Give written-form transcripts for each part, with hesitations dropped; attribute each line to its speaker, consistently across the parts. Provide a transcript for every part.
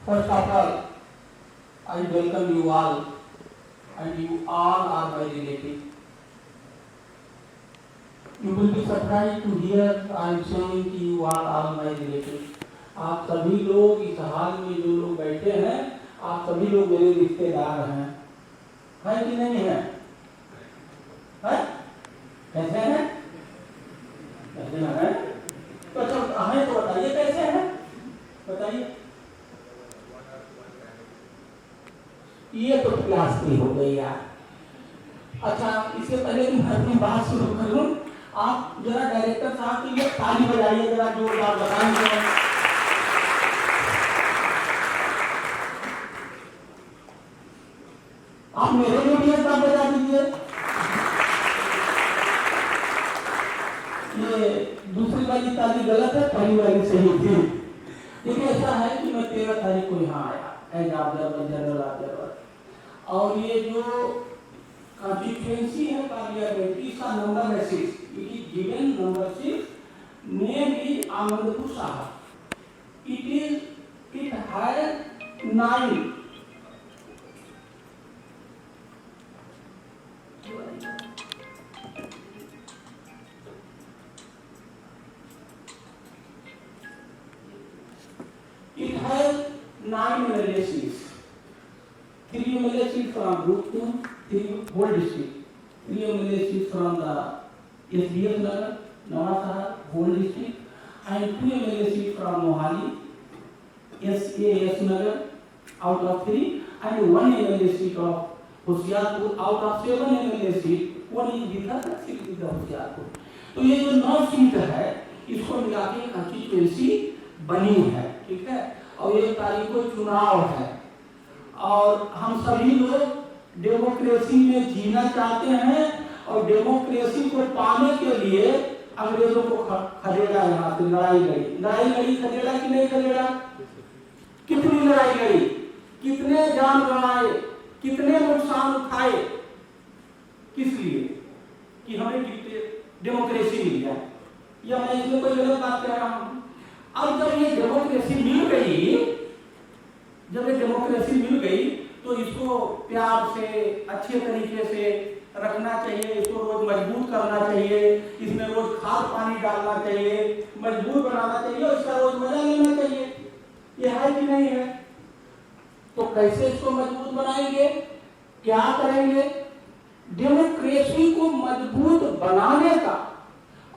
Speaker 1: First of all, I welcome you all, and you all are my relative. You will be surprised to hear I am saying कि you are my relative. आप सभी लोग इस हाल में जो लोग बैठे हैं, आप सभी लोग मेरे रिश्तेदार हैं, है कि नहीं है? है? कैसे हैं? कैसे हैं? तो अच्छा हमें तो बताइए कैसे हैं? बताइए। ये तो क्लास की हो गई यार। अच्छा, इससे पहले कि मैं अपनी बात शुरू करूं, आप जरा डायरेक्टर साहब के लिए ताली बजाइए जरा जोरदार बताएंगे। आप मेरे लिए भी एक बार बजा दीजिए। ये दूसरी वाली ताली गलत है, पहली वाली सही थी। देखिए ऐसा है कि मैं 13 तारीख को यहाँ आया एज ऑब्जर्वर, जनरल ऑब्जर्वर, और ये जो कंस्टिट्यूएंसी है पार्लियामेंट, इसका नंबर है 6, it is given number 6, name is Anandpur Sahib. It has 9 MLA seats. 3 MLA seats from Group 2, 3 whole district. 3 MLA seats from the SBS Nagar, Nawasahar, whole district, and 2 MLA seats from Mohali, SAS Nagar, out of 3, and 1 MLA seat of Hoshiarpur, out of 7 MLA seat, 1 is Bihar, 6 is the Hoshiarpur. तो ये जो 9 seat है, इसको मिला के constituency बनी है, ठीक है। और 1 तारीख को चुनाव है, और हम सभी लोग डेमोक्रेसी में जीना चाहते हैं, और डेमोक्रेसी को पाने के लिए अंग्रेजों को खदेड़ा, यहाँ से लड़ाई लड़ी, खदेड़ा कि नहीं खदेड़ा? कितनी लड़ाई लड़ी, कितने जान गंवाए, कितने नुकसान उठाए, किस लिए? कि हमें डेमोक्रेसी मिल जाए। या मैं इसमें कोई गलत बात कह रहा हूं? अब जब ये डेमोक्रेसी मिल गई, तो इसको प्यार से, अच्छे तरीके से रखना चाहिए, इसको रोज मजबूत करना चाहिए, इसमें रोज खाद पानी डालना चाहिए, मजबूत बनाना चाहिए, और इसका रोज मजा लेना चाहिए। ये है कि नहीं है? तो कैसे इसको मजबूत बनाएंगे, क्या करेंगे? डेमोक्रेसी को मजबूत बनाने का,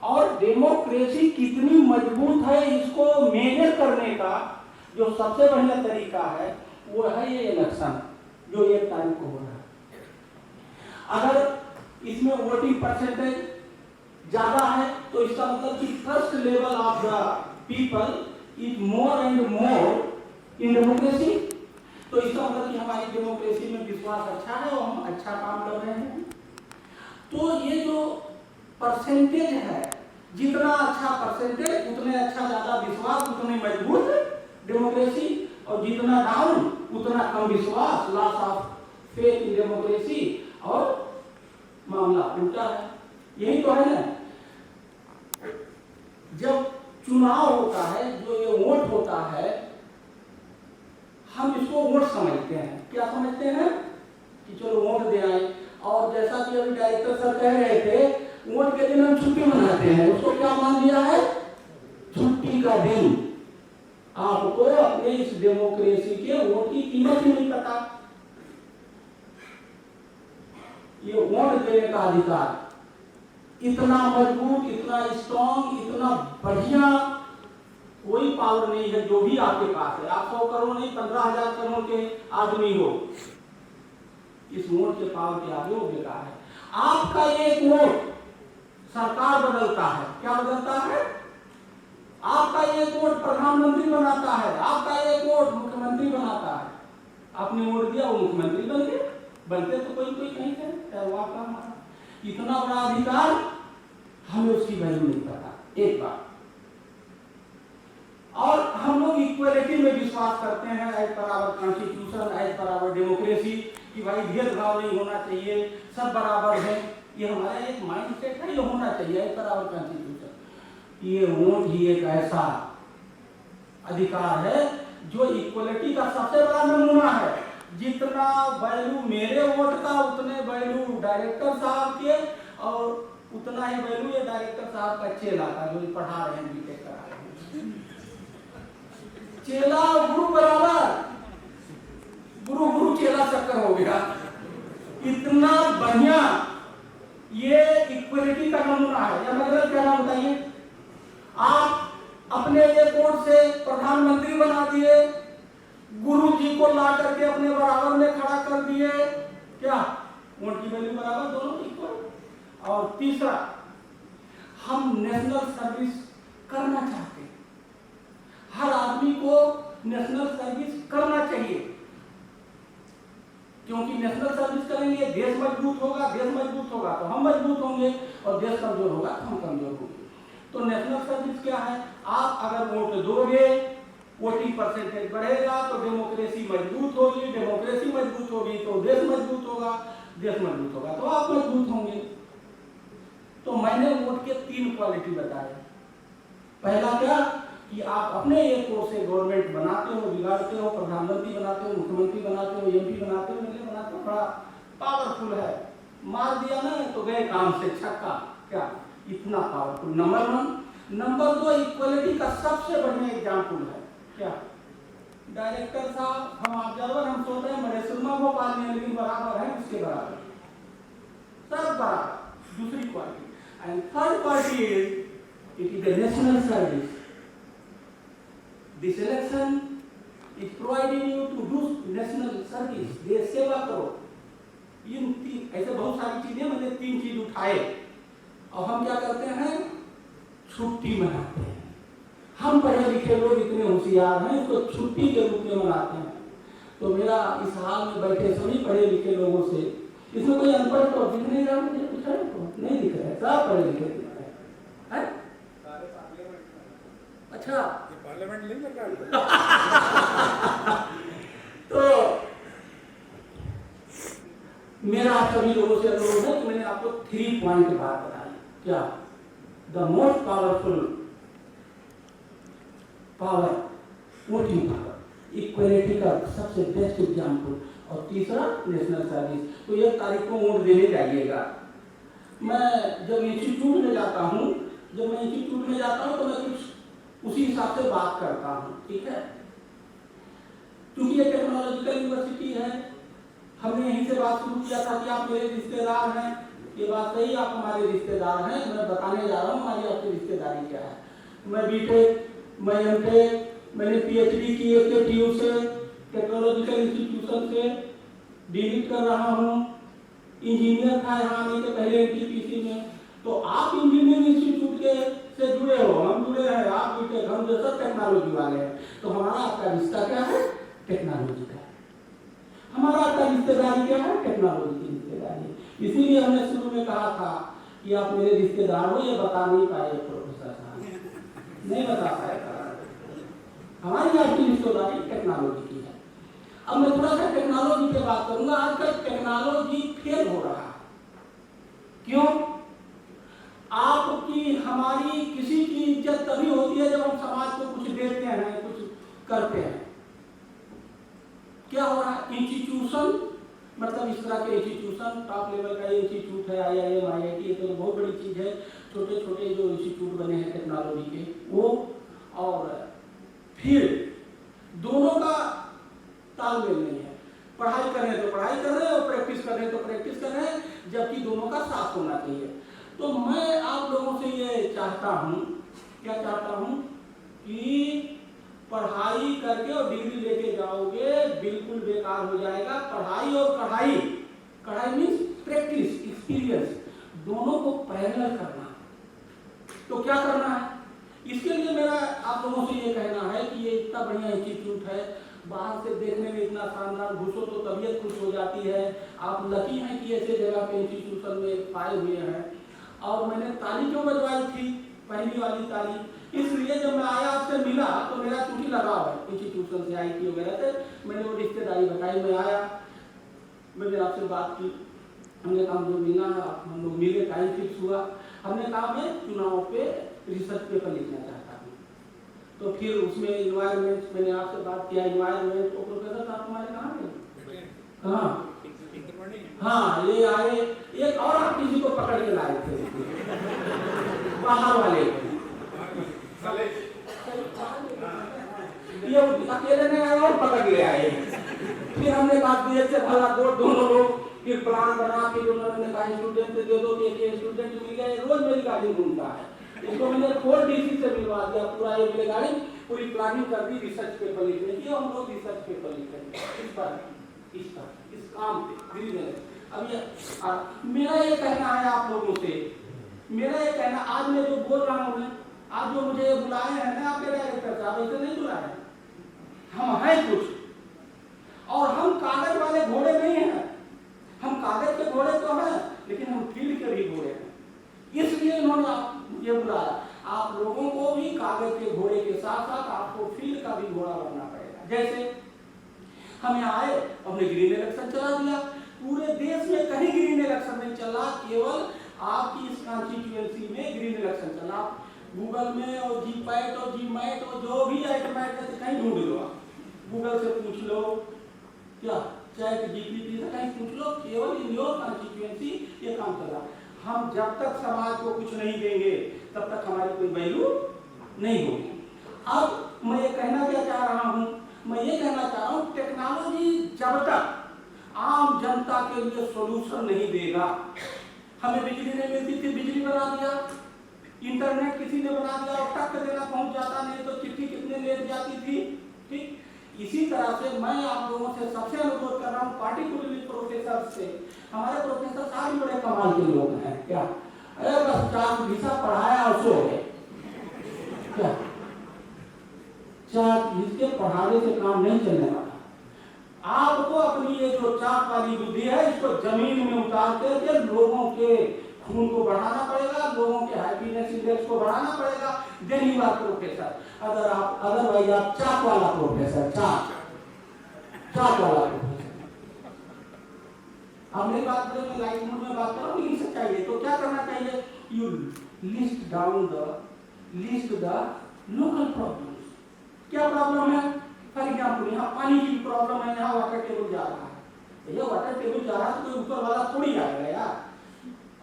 Speaker 1: और डेमोक्रेसी कितनी मजबूत है इसको मेजर करने का जो सबसे बढ़िया तरीका है, वो है ये इलेक्शन जो 1 तारीख को हो रहा है। अगर इसमें वोटिंग परसेंटेज ज्यादा है, तो इसका मतलब कि trust level of the people is more and more in democracy. तो इसका मतलब कि हमारी डेमोक्रेसी में विश्वास अच्छा है और हम अच्छा काम कर रहे हैं। तो ये जो परसेंटेज है, जितना अच्छा परसेंटेज उतने अच्छा ज्यादा विश्वास, उतनी मजबूत डेमोक्रेसी, और जितना डाउन उतना कम विश्वास, loss of faith in democracy, और मामला उल्टा है। यही तो है ना। जब चुनाव होता है, जो ये वोट होता है, हम इसको वोट समझते हैं। क्या समझते हैं? कि चलो वोट दे आए। और जैसा कि अभी डायरेक्टर सर कह रहे थे, वोट के दिन हम छुट्टी मनाते हैं, उसको क्या मान लिया है? छुट्टी का दिन। आपको अपने इस डेमोक्रेसी के वोट की कीमत ही नहीं पता। ये वोट देने का अधिकार इतना मजबूत, इतना स्ट्रॉन्ग, इतना बढ़िया कोई पावर नहीं है जो भी आपके पास है। आप 100 करोड़ नहीं, 15,000 करोड़ के आदमी हो, इस वोट के पावर के आगे वो बेकार है। आपका एक वोट सरकार बदलता है। क्या बदलता है? आपका एक वोट प्रधानमंत्री बनाता है, आपका एक वोट मुख्यमंत्री बनाता है। आपने वोट दिया, वो मुख्यमंत्री बन गए, बनते तो कोई कहीं है। इतना बड़ा अधिकार, हमें उसकी वैल्यू नहीं पता। एक बात, और हम लोग इक्वलिटी में विश्वास करते हैं, as per our constitution, as per our democracy, कि भाई भेदभाव नहीं होना चाहिए, सब बराबर है। ये हमारा एक माइंडसेट है, ये होना चाहिए एज पर आवर कॉन्स्टिट्यूशन। ये वोट ही एक ऐसा अधिकार है जो इक्वलिटी का सबसे बड़ा नमूना है। जितना वैल्यू मेरे वोट का उतने वैल्यू डायरेक्टर साहब के, और उतना ही वैल्यू ये डायरेक्टर साहब का चेला का जो पढ़ा रहे हैं, बीटेक करा रहे हैं। चेला गुरु बराबर, गुरु गुरु चेला चक्कर हो गया। इतना बढ़िया ये इक्वलिटी का नमूना है। या मतलब क्या नाम बताइए, आप अपने एयरपोर्ट से प्रधानमंत्री बना दिए, गुरु जी को ला करके अपने बराबर में खड़ा कर दिए, क्या वोट की वैल्यू बराबर, दोनों इक्वल। और तीसरा, हम नेशनल सर्विस करना चाहते हैं, हर आदमी को नेशनल सर्विस करना चाहिए, क्योंकि नेशनल सर्विस करेंगे देश मजबूत होगा, देश मजबूत होगा तो हम मजबूत होंगे, और देश कमजोर होगा तो हम कमजोर होंगे। तो नेशनल सर्विस क्या है, आप अगर वोट दोगे, वोटिंग परसेंटेज बढ़ेगा तो डेमोक्रेसी मजबूत होगी, डेमोक्रेसी मजबूत होगी तो देश मजबूत होगा, देश मजबूत होगा तो आप मजबूत होंगे। तो मैंने वोट के 3 क्वालिटी बताए। पहला क्या कि आप अपने एयरपोर्ट से गवर्नमेंट बनाते हो, बिगाड़ते हो, प्रधानमंत्री बनाते हो, मुख्यमंत्री बनाते हो, एमपी बनाते हो, एमएलए बनाते हो, बड़ा पावरफुल है, मार दिया ना तो गए काम से, छक्का, क्या इतना पावरफुल। नंबर 1। नंबर 2, इक्वलिटी का सबसे बढ़िया एग्जाम्पल है क्या, डायरेक्टर साहब हम ऑब्जर्वर, हम सोच रहे हैं महेश्वरमा भोपाल में, लेकिन बराबर है, उसके बराबर सब बराबर। दूसरी quality. And third quality is it is the national service. This election is providing you to do national service, देश सेवा करो। इन ऐसे बहुत सारी चीजें, मैंने 3 चीज उठाए, और हम क्या करते हैं, छुट्टी मनाते हैं। हम पढ़े लिखे लोग इतने होशियार हैं, इसको छुट्टी के रूप में मनाते हैं। तो मेरा इस हाल में बैठे सभी पढ़े लिखे लोगों से, इसमें कोई अनपढ़ तो दिख नहीं रहा, मुझे कुछ नहीं दिख रहा है, सब पढ़े लिखे दिख रहे हैं। अच्छा,
Speaker 2: पार्लियामेंट नहीं लगा
Speaker 1: तो मेरा आप सभी लोगों से अनुरोध है कि मैंने आपको 3 पॉइंट की बात बताई। क्या, the most powerful power, voting power, equality का सबसे बेस्ट एग्जाम्पल, और तीसरा नेशनल सर्विस। तो 1 तारीख को वोट देने जाइएगा। मैं जब इंस्टीट्यूट में जाता हूँ तो मैं कुछ उसी हिसाब से बात करता हूँ, ठीक है। क्योंकि ये टेक्नोलॉजिकल यूनिवर्सिटी है, हमने यहीं से बात शुरू किया था कि आप मेरे रिश्तेदार हैं। ये बात सही, आप हमारे रिश्तेदार हैं। मैं बताने जा रहा हूँ हमारी आपकी रिश्तेदारी क्या है। मैं बीटेक, मैं एमटेक, मैंने पीएचडी की एकेटीयू से, टेक्नोलॉजिकल इंस्टीट्यूशन से डीलिट कर रहा हूँ। इंजीनियर था यहाँ आने के पहले एनटीपीसी में। तो आप इंजीनियरिंग इंस्टीट्यूट के से जुड़े हो, हम जुड़े हैं, आप बीटेक, हम जो सब टेक्नोलॉजी वाले हैं। तो हमारा आपका रिश्ता क्या है, टेक्नोलॉजी का। हमारा आपका रिश्तेदारी क्या है, टेक्नोलॉजी की रिश्तेदारी। इसीलिए हमने शुरू में कहा था कि आप मेरे रिश्तेदार हो, ये बता नहीं पाए प्रोफेसर साहब, नहीं बता पाए। हमारी आपकी रिश्तेदारी टेक्नोलॉजी की है। अब मैं थोड़ा सा टेक्नोलॉजी पे बात करूंगा। आजकल टेक्नोलॉजी फेल हो रहा है। क्यों? आपकी हमारी किसी की इज्जत तभी होती है जब हम समाज को कुछ देते हैं, कुछ करते हैं। क्या हो रहा है, इंस्टीट्यूशन, मतलब इस तरह के इंस्टीट्यूशन, टॉप लेवल का इंस्टीट्यूट है, IIM, IIT, ये तो बहुत बड़ी चीज है। छोटे छोटे जो इंस्टीट्यूट बने हैं टेक्नोलॉजी के, वो और फिर दोनों का तालमेल नहीं है। पढ़ाई कर रहे हैं तो पढ़ाई कर रहे हैं, और प्रैक्टिस कर रहे हैं तो प्रैक्टिस कर रहे हैं, जबकि दोनों का साथ होना चाहिए। तो मैं आप लोगों से ये चाहता हूँ, क्या चाहता हूँ, कि पढ़ाई करके और डिग्री लेके जाओगे बिल्कुल बेकार हो जाएगा। पढ़ाई और कढ़ाई, कढ़ाई मीन्स प्रैक्टिस, एक्सपीरियंस, दोनों को पैरेलल करना। तो क्या करना है, इसके लिए मेरा आप लोगों से ये कहना है कि ये इतना बढ़िया इंस्टीट्यूट है, बाहर से देखने में इतना शानदार, घुसो तो तबीयत खुश हो जाती है। आप लकी हैं कि ऐसे जगह पे इंस्टीट्यूशन में पाए हुए हैं। और मैंने ताली क्यों बजवाई थी, पहली वाली ताली, इसलिए जब मैं आया आपसे मिला तो मेरा चूंकि लगाव है इंस्टीट्यूशन से, IIT वगैरह से। मैंने वो रिश्तेदारी बताई, मैं आया, मैंने आपसे बात की, हमने कहा मुझे मिलना है, हम लोग मिले, टाइम फिक्स हुआ। हमने कहा मैं चुनाव पे रिसर्च पेपर लिखना चाहता हूँ। तो फिर उसमें इन्वायरमेंट, मैंने आपसे बात किया इन्वायरमेंट, तो प्रोफेसर साहब तुम्हारे कहाँ गए? कहाँ? हाँ, ये आए, एक और आप किसी को पकड़ के लाए थे बाहर वाले, ये अकेले नहीं आए और पकड़ ले आए। फिर हमने कहा कि ऐसे भला दोनों लोग फिर प्लान बना के उन्होंने कहा स्टूडेंट से दे दो, कि स्टूडेंट मिल गए, रोज मेरी गाड़ी घूमता है, इसको मैंने 4 डीसी से मिलवा दिया पूरा, ये मेरी गाड़ी पूरी प्लानिंग कर दी, रिसर्च पेपर लिखने की, हम लोग रिसर्च पेपर लिखेंगे इस काम पे। अब ये मेरा ये कहना है आप लोगों से, मेरा ये कहना, आज मैं जो बोल रहा हूँ, आज जो मुझे बुलाए हैं ना आपके डायरेक्टर साहब, ऐसे नहीं बुलाए, हम हैं कुछ, और हम कागज वाले घोड़े नहीं हैं, हम कागज के घोड़े तो हैं लेकिन हम फील्ड के भी घोड़े हैं, इसलिए इन्होंने मुझे बुलाया। आप लोगों को भी कागज के घोड़े के साथ साथ आपको फील्ड का भी घोड़ा बनना पड़ेगा। जैसे हम यहाँ आए, हमने ग्रीन इलेक्शन चला दिया, पूरे देश में कहीं ग्रीन इलेक्शन नहीं चला, केवल आपकी इस कॉन्स्टिट्यूएंसी में ग्रीन इलेक्शन चला। गूगल में और जी पैट और जी मैट और जो भी आइटमैट है कहीं ढूंढ लो, गूगल से पूछ लो, क्या चैट जीपीटी से कहीं पूछ लो, केवल इन योर कॉन्स्टिट्यूएंसी ये काम चला। हम जब तक समाज को कुछ नहीं देंगे तब तक हमारी कोई वैल्यू नहीं होगी। अब मैं ये कहना क्या चाह रहा हूँ, मैं ये कहना चाह रहा हूँ, टेक्नोलॉजी जब तक आम जनता के लिए सॉल्यूशन नहीं देगा, हमें बिजली नहीं मिलती थी, बिजली बना दिया, इंटरनेट किसी ने बना दिया और टक देना पहुंच जाता, नहीं तो चिट्ठी कितने लेट जाती थी। ठीक इसी तरह से मैं आप लोगों से सबसे अनुरोध कर रहा हूँ, पार्टिकुलरली प्रोफेसर से, हमारे प्रोफेसर सारे बड़े कमाल के लोग हैं क्या, अरे बस 4 घिसा पढ़ाया और सो गए क्या, 4 घिसके पढ़ाने से काम नहीं चलने वाला। आपको अपनी ये जो चाप वाली बुद्धि है इसको जमीन में उतार करके लोगों के खून को बढ़ाना पड़ेगा, लोगों के हैप्पीनेस इंडेक्स को बढ़ाना पड़ेगा, then you are professor. Otherwise आप चाप वाला प्रोफेसर, चाप वाला प्रोफेसर। अब मेरी बात करें, मैं लाइट मोड में बात कर रहा हूँ, लेकिन सच्चाई है तो क्या करना चाहिए, you list the local problems. क्या प्रॉब्लम है, फॉर एग्जाम्पल यहाँ पानी की प्रॉब्लम है, यहाँ वाटर टेबल जा रहा है, भैया वाटर टेबल जा रहा है तो कोई ऊपर वाला थोड़ी आएगा यार।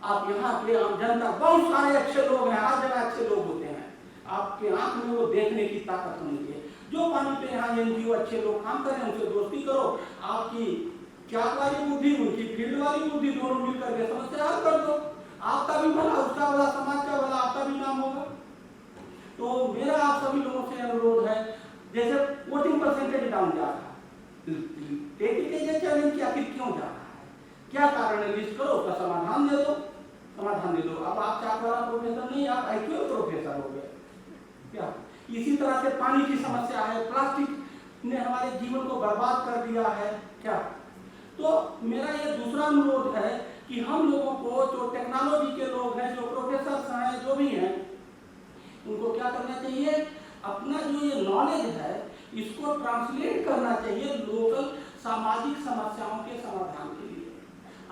Speaker 1: आप यहाँ के आम जनता, बहुत सारे अच्छे लोग हैं, हर जगह अच्छे लोग होते हैं, आपके आंख में वो देखने की ताकत होनी चाहिए। जो पानी पे यहाँ एनजीओ अच्छे लोग काम कर रहे हैं उनसे दोस्ती करो, आपकी क्या वाली बुद्धि उनकी फील्ड वाली बुद्धि दोनों मिलकर के समस्या हल कर दो, आपका भी भला, उसका भला, समाज का भला, आपका भी नाम होगा। तो मेरा आप सभी लोगों से अनुरोध है, जैसे वोटिंग परसेंटेज डाउन जा रहा है, चैलेंज की आखिर क्यों जा रहा है, क्या कारण है, लिस्ट करो, उसका समाधान दे दो। अब आप चाप वाला प्रोफेसर नहीं, आप आईक्यू प्रोफेसर हो गए क्या। इसी तरह से पानी की समस्या है, प्लास्टिक ने हमारे जीवन को बर्बाद कर दिया है क्या। तो मेरा ये दूसरा अनुरोध है कि हम लोगों को, जो टेक्नोलॉजी के लोग हैं, जो प्रोफेसर हैं, जो भी हैं, उनको क्या करना चाहिए, अपना जो ये नॉलेज है इसको ट्रांसलेट करना चाहिए लोकल सामाजिक समस्याओं के समाधान के लिए।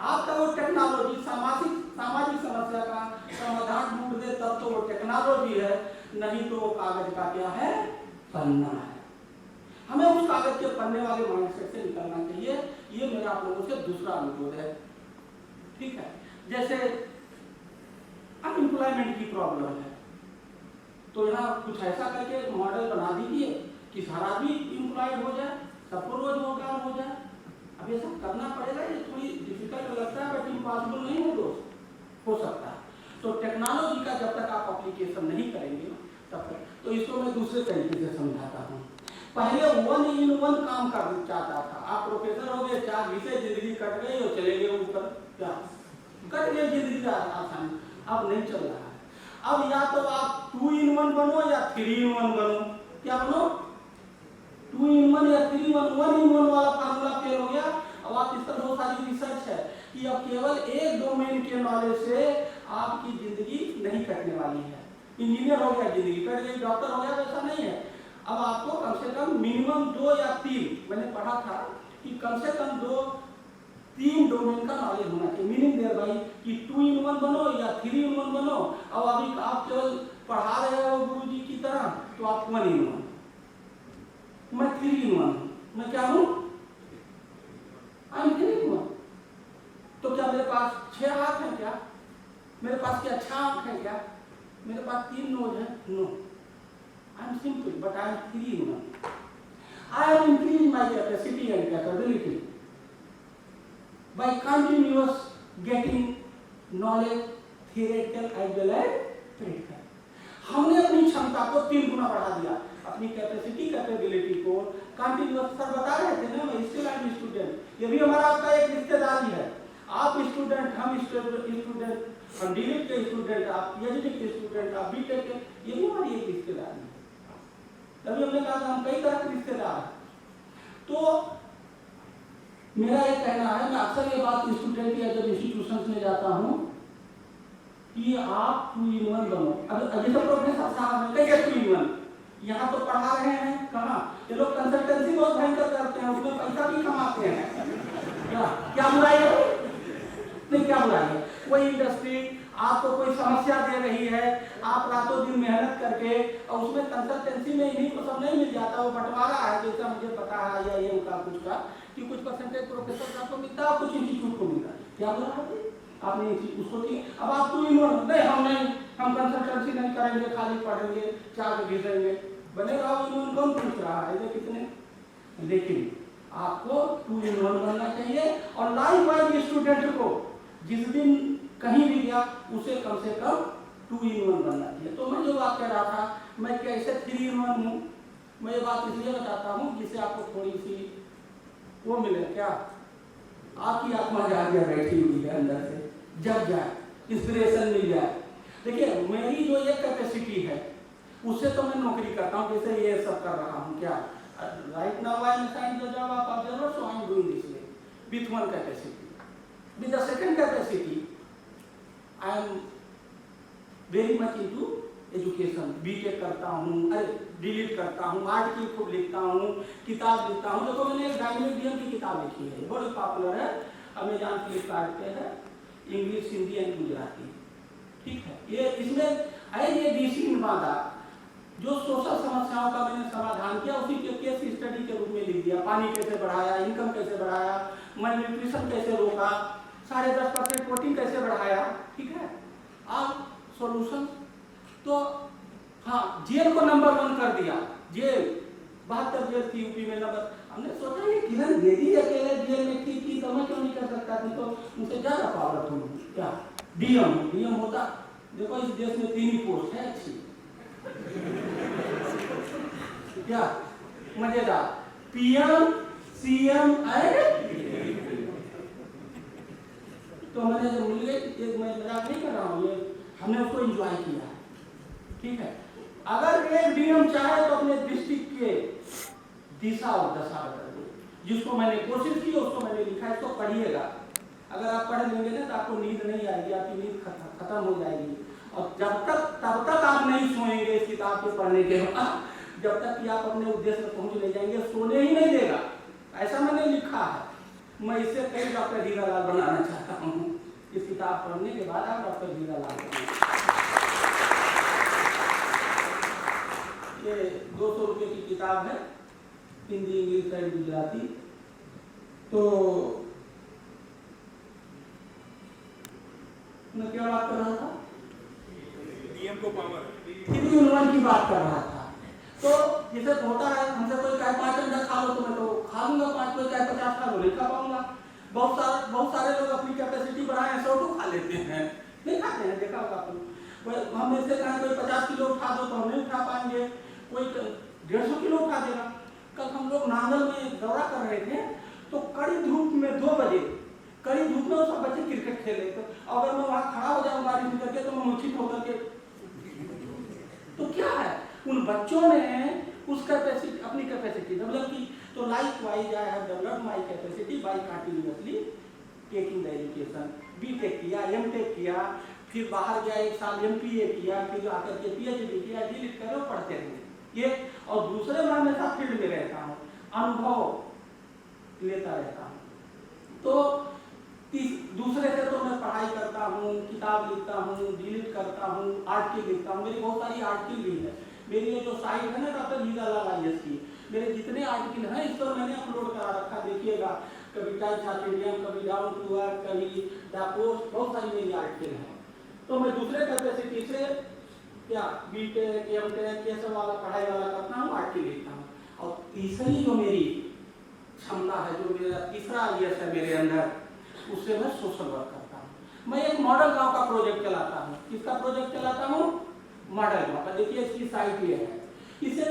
Speaker 1: आपका वो टेक्नोलॉजी सामाजिक समस्या का समाधान ढूंढ दे तब तो वो टेक्नोलॉजी है, नहीं तो वो कागज का क्या है, पन्ना है। हमें उस कागज के पन्ने वाले माइंडसेट से निकलना चाहिए, ये मेरा आप लोगों से दूसरा अनुरोध है। ठीक है, जैसे अनएम्प्लॉयमेंट की प्रॉब्लम है, तो यहाँ कुछ ऐसा करके मॉडल बना दीजिए कि सारा भी एम्प्लॉयड हो जाए, सबको रोजगार हो जाए। अब ये सब करना पड़ेगा, ये थोड़ी डिफिकल्ट लगता है बट इम्पॉसिबल नहीं है दोस्त, हो सकता है। तो टेक्नोलॉजी का जब तक आप एप्लीकेशन नहीं करेंगे तब तक, तो इसको मैं दूसरे तरीके से समझाता हूँ। पहले 1 in 1 काम कर चाहता था, आप प्रोफेसर हो गए, 4 घिसे, जिंदगी कट गई और चले गए ऊपर, क्या कट गई जिंदगी का आसान, अब नहीं चल रहा है। अब या तो आप 2 in 1 बनो या 3 in 1 बनो, क्या बनो, 2 in 1 या 3 in 1, 1 in 1 वाला फार्मूला फेल हो गया। अब आप इस पर बहुत सारी रिसर्च है कि अब केवल एक डोमेन के नॉलेज से आपकी जिंदगी नहीं कटने वाली है। इंजीनियर हो गया जिंदगी कट गई, डॉक्टर हो गया, वैसा नहीं है। अब आपको कम से कम मिनिमम 2 या 3, मैंने पढ़ा था कि कम से कम 2-3 डोमेन का नॉलेज होना चाहिए। मीनिंग देयर भाई कि 2 in 1 बनो या 3 in 1 बनो। अब अभी आप केवल पढ़ा रहे हो गुरुजी की तरह तो आप 1 in 1, मैं 3 in 1, मैं क्या हूँ? आई एम 3 in 1। तो क्या मेरे पास 6 हाथ है क्या? मेरे पास क्या 6 आंख है क्या? मेरे पास 3 नोज है? No, I am simple but I am 3 in 1। I am increasing my capacity and capability by continuous getting knowledge, theoretical as well as practical। हमने अपनी क्षमता को 3 गुना बढ़ा दिया, अपनी कैपेसिटी कैपेबिलिटी को कंटिन्यूअस। सर बता रहे थे ना, मैं स्टिल आई एम स्टूडेंट, ये भी हमारा आपका एक रिश्तेदारी है। आप स्टूडेंट, हम स्टूडेंट, हम डीलिट के स्टूडेंट, आप एजुकेट के स्टूडेंट, आप बीटेक के, ये भी हमारी एक रिश्तेदारी है। तभी हमने कहा था हम कई तरह के रिश्तेदार हैं। तो मेरा ये कहना है, मैं अक्सर ये बात स्टूडेंट या जब इंस्टीट्यूशन में जाता हूँ कि आप 2 in 1 बनो। अब जैसे प्रोफेसर साहब हैं, कैसे 2 in 1? यहाँ तो पढ़ा रहे हैं, कहाँ? ये लोग कंसल्टेंसी बहुत भयंकर करते हैं, उसमें पैसा भी कमाते हैं। क्या बुराई है? नहीं, क्या बुराई है? कोई इंडस्ट्री आपको कोई समस्या दे रही है, आप रातों दिन मेहनत करके, और उसमें कंसल्टेंसी में इन्हीं को सब नहीं मिल जाता, वो बंटवारा है, जैसा मुझे पता है या ये उनका कुछ का कि कुछ परसेंटेज प्रोफेसर साहब को मिलता है, कुछ इंस्टीट्यूट को मिलता है। क्या बोला है आपने उसको? अब आप 2 in 1 नहीं, हम कंसल्टेंसी नहीं करेंगे, खाली पढ़ेंगे, 4 घिसेंगे, बनेगा 2 in 1 कौन पूछ रहा है कितने? लेकिन आपको 2 in 1 बनना चाहिए। और लाइफ वाइज स्टूडेंट को जिस दिन कहीं भी गया उसे कम से कम 2 in 1 बनना चाहिए। तो मैं जो बात कह रहा था, मैं कैसे 3 in 1 हूँ, मैं ये बात इसलिए बताता हूँ जिससे आपको थोड़ी सी वो मिले, क्या आपकी आत्मा जाग जाए, बैठी हुई है अंदर से, जग जाए, इंस्पिरेशन मिल जाए। देखिए मेरी जो ये कैपेसिटी है उससे तो मैं नौकरी करता हूँ, जैसे ये सब कर रहा हूँ। क्या right now I am assigned the job of observer, so I am doing this way with 1 capacity. With the second capacity I am very much into education, BTech करता हूँ, डिलीट करता हूँ, आर्टिकल खूब लिखता हूँ, किताब लिखता हूँ। देखो मैंने एक डायनेमिक डीएम की किताब लिखी है, बड़ी पॉपुलर है, अमेजॉन फ्लिपकार्ट पे है, इंग्लिश, हिंदी एंड गुजराती। ठीक है, ये इसमें है ये डीसी निर्माता जो सोशल समस्याओं का मैंने समाधान किया, उसी के केस स्टडी के रूप में लिख दिया। पानी कैसे बढ़ाया, इनकम कैसे बढ़ाया, मल न्यूट्रिशन कैसे रोका, 10.5% प्रोटीन कैसे बढ़ाया। ठीक है, अब सॉल्यूशन तो हाँ, जेल को नंबर 1 कर दिया। जेल 72 जेल थी यूपी में नंबर। हमने सोचा ये किरण बेदी अकेले जेल में थी तो मैं क्यों नहीं कर सकता थी, तो उनसे ज्यादा पावरफुल हूँ। क्या डीएम होता? देखो इस देश में 3 ही पोस्ट है अच्छी, क्या मजेदार, पीएम, सीएम एंड। तो मैंने जब मिल गए, मैं मजाक नहीं कर रहा हूँ, ये हमने उसको एंजॉय किया। ठीक है, अगर एक डीएम चाहे तो अपने डिस्ट्रिक्ट के दिशा और दशा बदल दे। जिसको मैंने कोशिश की, उसको मैंने लिखा, इसको पढ़िएगा। अगर आप पढ़ लेंगे ना तो आपको नींद नहीं आएगी, आपकी नींद खत्म हो जाएगी। और तब तक आप नहीं सोएंगे इस किताब के पढ़ने के बाद, जब तक कि आप अपने उद्देश्य में पहुंच नहीं जाएंगे। सोने ही नहीं देगा, ऐसा मैंने लिखा है। मैं इससे कई डॉक्टर हीरालाल बनाना चाहता हूँ। इस किताब पढ़ने के बाद आप डॉक्टर हीरालाल बनेंगे। ये 200 रुपये की किताब है, हिंदी, इंग्लिश एंड गुजराती। तो मैं क्या बात कर रहा था?
Speaker 2: डीएम को पावर
Speaker 1: 3 in 1 की बात कर रहा था। तो जैसे होता है, हमसे कोई कहे 5 अंडा खा लो, तो मैं तो खा लूंगा 5, कोई कहे 50 खा लो, नहीं खा पाऊंगा। बहुत सारे लोग अपनी कैपेसिटी बढ़ाएं 100 तो खा लेते हैं, नहीं खाते हैं, देखा होगा आपने। हम में से कहें कोई 50 किलो उठा दो तो हम नहीं उठा पाएंगे, कोई 150 किलो उठा देगा। कल हम लोग नांगल में दौरा कर रहे थे, तो कड़ी धूप में 2 बजे, कड़ी धूप में सब बच्चे क्रिकेट खेल रहे थे। अगर मैं वहां खड़ा हो जाऊं गाड़ी में करके, तो मैं मूर्छित होकर के, तो क्या है, उन बच्चों ने उस कैपेसिटी, अपनी कैपेसिटी डेवलप की। तो likewise I have developed my capacity by continuously taking the education. BTech किया, एमटेक किया, फिर बाहर गया 1 साल एमपीए किया, फिर आकर के पीएचडी किया, डीलिट करो, पढ़ते रहे ये। और दूसरे मैं हमेशा फील्ड में रहता हूँ, अनुभव लेता रहता हूँ। तो दूसरे से तो मैं पढ़ाई करता हूँ, किताब लिखता हूँ, डिलीट करता हूँ, आर्टिकल लिखता हूँ। मेरी बहुत सारी आर्टिकल भी है। मेरी ये जो साइट है ना डॉक्टर लीलालाल IAS की, मेरे जितने आर्टिकल हैं इस पर मैंने अपलोड करा रखा, देखिएगा। कभी टाइम्स ऑफ इंडिया, कभी डाउन टू अर्थ, कभी द पोस्ट, बहुत सारी मेरी आर्टिकल हैं। तो मैं दूसरे कैपेसिटी से क्या बीटेक, एमटेक ये सब वाला पढ़ाई वाला करता हूँ, आर्टिकल लिखता हूँ। और तीसरी जो मेरी क्षमता है, जो मेरा तीसरा IAS है मेरे अंदर, उससे मैं सोशल वर्क करता हूँ। मैं एक मॉडल गांव का प्रोजेक्ट चलाता हूँ। किसका प्रोजेक्ट चलाता हूँ? मॉडल गांव का। देखिए इसकी साइट ये है। इससे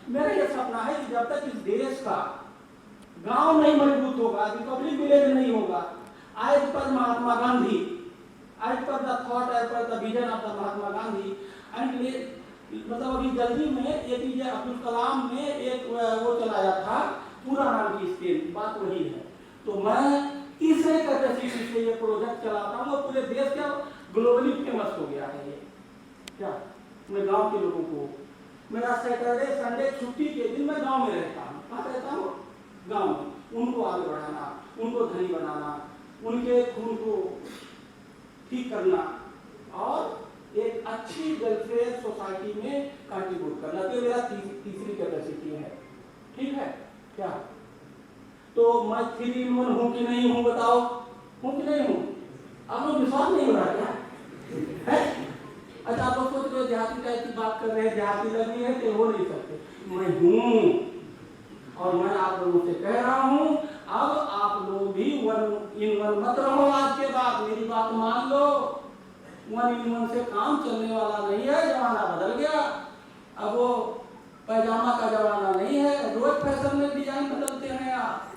Speaker 1: मेरा ये सपना है कि जब तक इस देश का गांव नहीं मजबूत होगा, रिपब्लिक विलेज नहीं होगा, आज पर महात्मा गांधी, आज पर द थॉट, आज पर the vision of the Mahatma Gandhi, and मतलब अभी जल्दी में APJ अब्दुल कलाम ने एक वो चलाया था, पूरा नाम की स्कीम, बात वही है। तो मैं तीसरे कैपेसिटी से ये प्रोजेक्ट चलाता हूँ और पूरे देश का ग्लोबली फेमस हो गया है ये। क्या मैं गांव के लोगों को, मेरा सैटरडे संडे छुट्टी के दिन मैं गांव में रहता हूँ। कहाँ रहता हूँ? गांव में। उनको आगे बढ़ाना, उनको धनी बनाना, उनके खून को ठीक करना और एक अच्छी वेलफेयर सोसाइटी में कंट्रीब्यूट करना, तो मेरा तीसरी कैपेसिटी है। ठीक है क्या? तो मैं 3 in 1 हूँ कि नहीं हूँ, बताओ, हूँ कि नहीं हूँ? आप लोग विश्वास नहीं हो रहा क्या? अच्छा, आप लोग सोच रहे देहाती टाइप की बात कर रहे हैं, देहाती लगी है कि हो नहीं सकते। मैं हूँ और मैं आप लोगों से कह रहा हूँ, अब आप लोग भी 1 in 1 मत रहो। आज के बाद मेरी बात मान लो, 1 in 1 से काम चलने वाला नहीं है। जमाना बदल गया, अब वो पैजामा का जमाना नहीं है, रोज फैशन में डिजाइन बदलते हैं आप।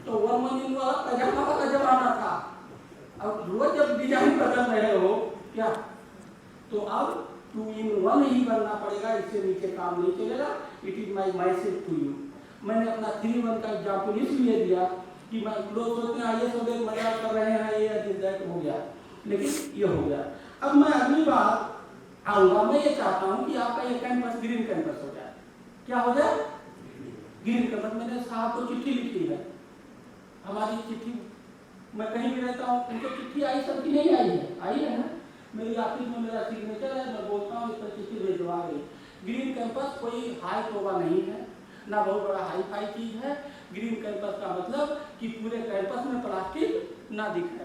Speaker 1: तो 1 in 1 वाला पैजामा का जमाना था, अब रोज जब डिजाइन बदल रहे हो क्या, तो अब 2 in 1 ही बनना पड़ेगा, इससे नीचे काम नहीं चलेगा। It is my message to you. मैंने अपना 3 in 1 का एग्जाम्पल इसलिए दिया कि मैं लोग सोचते हैं IAS वगैरह मजाक कर रहे हैं, ये हो गया, लेकिन ये हो गया। अब मैं अगली बार आऊंगा, मैं ये चाहता हूँ कि आपका ये कैंपस ग्रीन कैंपस हो जाए। क्या हो जाए? Green campus. मैंने साहब को चिट्ठी लिखी है, हमारी चिट्ठी, मैं कहीं भी रहता हूँ, उनको चिट्ठी आई, सबकी नहीं आई है, आई है ना। मेरी ऑफिस में मेरा सिग्नेचर है, मैं बोलता हूँ इस पर चिट्ठी भेजवा गई। ग्रीन कैंपस कोई हाई तोबा नहीं है, ना बहुत बड़ा हाई फाई चीज है। ग्रीन कैंपस का मतलब कि पूरे कैंपस में प्लास्टिक ना दिखे।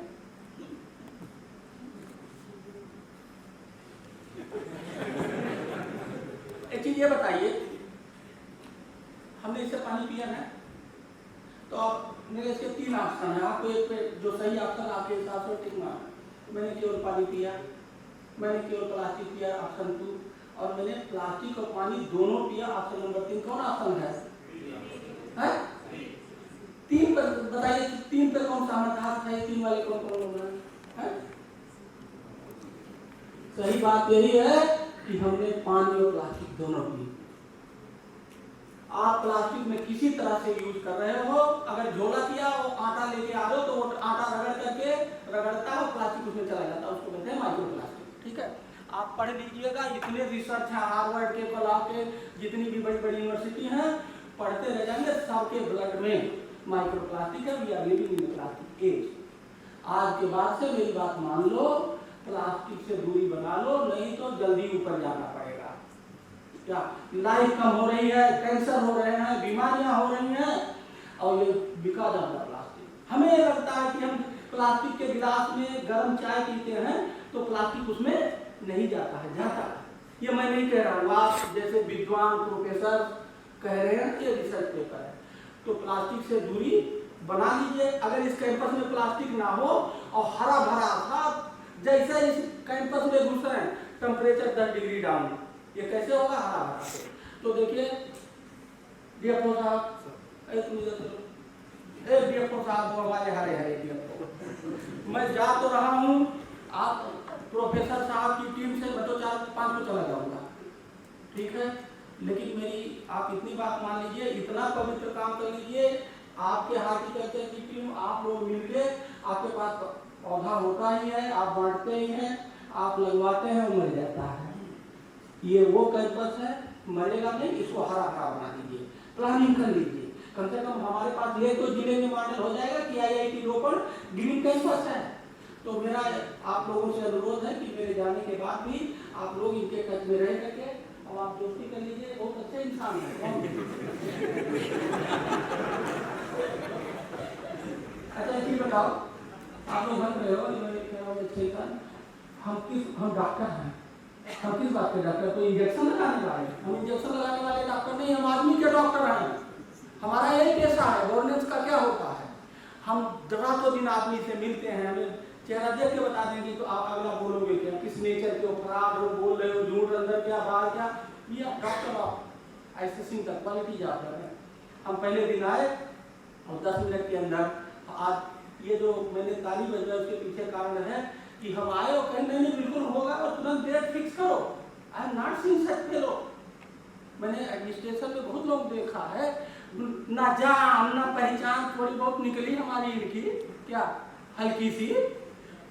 Speaker 1: एक चीज ये बताइए, हमने इससे पानी पिया है, तो अब मेरे इसके 3 ऑप्शन है, आपको एक पे जो सही ऑप्शन आपके हिसाब से टिक मारना। मैंने केवल पानी पिया, मैंने केवल प्लास्टिक पिया, ऑप्शन 2, और मैंने प्लास्टिक और पानी दोनों पिया, ऑप्शन नंबर 3। कौन ऑप्शन है? 3 पर बताइए, 3 पर कौन सा हमारा है? 3 वाले कौन कौन लोग हैं? सही बात यही है कि हमने पानी और प्लास्टिक दोनों पी। आप प्लास्टिक में किसी तरह से यूज कर रहे हो, अगर झोला किया वो आटा लेके आ रहे हो तो वो आटा रगड़ करके रगड़ता है, प्लास्टिक उसमें चला जाता है, उसको कहते हैं माइक्रो प्लास्टिक। ठीक है, आप पढ़ लीजिएगा, इतने रिसर्च है हार्वर्ड के, कोलाब के, जितनी भी बड़ी बड़ी यूनिवर्सिटी हैं, पढ़ते रह जाएंगे, सबके ब्लड में माइक्रो प्लास्टिक है। We are living in plastic age. आज के बाद से मेरी बात मान लो, प्लास्टिक से दूरी बना लो, नहीं तो जल्दी ऊपर जाना पड़ेगा। क्या लाइफ कम हो रही है, कैंसर हो रहे हैं, बीमारियां हो रही हैं, और ये बिकॉज ऑफ द प्लास्टिक। हमें लगता है कि हम प्लास्टिक के गिलास में गर्म चाय पीते हैं तो प्लास्टिक उसमें नहीं जाता है, जाता है। ये मैं नहीं कह रहा हूँ, आप जैसे विद्वान प्रोफेसर कह रहे हैं, ये रिसर्च पेपर है। तो प्लास्टिक से दूरी बना लीजिए। अगर इस कैंपस में प्लास्टिक ना हो और हरा भरा था, जैसे इस कैंपस में घुस रहे हैं, टेम्परेचर 10 डिग्री डाउन, ये कैसे होगा? हरा भरा। तो देखिए डीएफओ साहब, डीएफओ साहब हमारे हरे हरे डीएफओ, मैं जा तो रहा हूँ, आप प्रोफेसर साहब की टीम से मैं तो 4-5 को चला जाऊंगा, ठीक है, लेकिन मेरी आप इतनी बात मान लीजिए, इतना पवित्र काम कर लीजिए, आपके हार्टिकल्चर की टीम, आप लोग मिलके, आपके पास पौधा होता ही है, आप बांटते ही हैं, आप लगवाते हैं, वो मर जाता है। ये वो कैंपस है, मरेगा नहीं, इसको हरा भरा बना दीजिए, प्लानिंग कर लीजिए। कम से कम हमारे पास ये तो जिले में मॉडल हो जाएगा कि IIT रोपड़ ग्रीन कैंपस है। तो मेरा आप लोगों से अनुरोध है कि मेरे जाने के बाद भी आप लोग इनके टच में रह करके और आप दोस्ती कर लीजिए। बहुत अच्छे इंसान है। अच्छा एक चीज बताओ, आप लोग बन रहे हो हम डॉक्टर हैं, हम किस बात के डॉक्टर? कोई इंजेक्शन लगाने वाले? हम इंजेक्शन लगाने वाले डॉक्टर नहीं, हम आदमी के डॉक्टर हैं। हमारा यही पेशा है। गवर्नेंस का क्या होता है, हम रातों दिन आदमी से मिलते हैं, हमें चेहरा देख के बता देंगे तो आप अगला बोलोगे क्या, किस नेचर के ऊपर आप बोल रहे हो, झूठ अंदर क्या बाहर क्या। ये डॉक्टर आप ऐसे सिंपल क्वालिटी जाप है। हम पहले दिन आए और 10 मिनट के अंदर, आज ये जो मैंने ताली बजा उसके पीछे कारण है कि हम आए और कहीं नहीं बिल्कुल होगा और तुरंत डेट फिक्स करो। I am not seeing such fellow. मैंने एडमिनिस्ट्रेशन में बहुत लोग देखा है, ना जान ना पहचान थोड़ी बहुत निकली हमारी इनकी क्या हल्की सी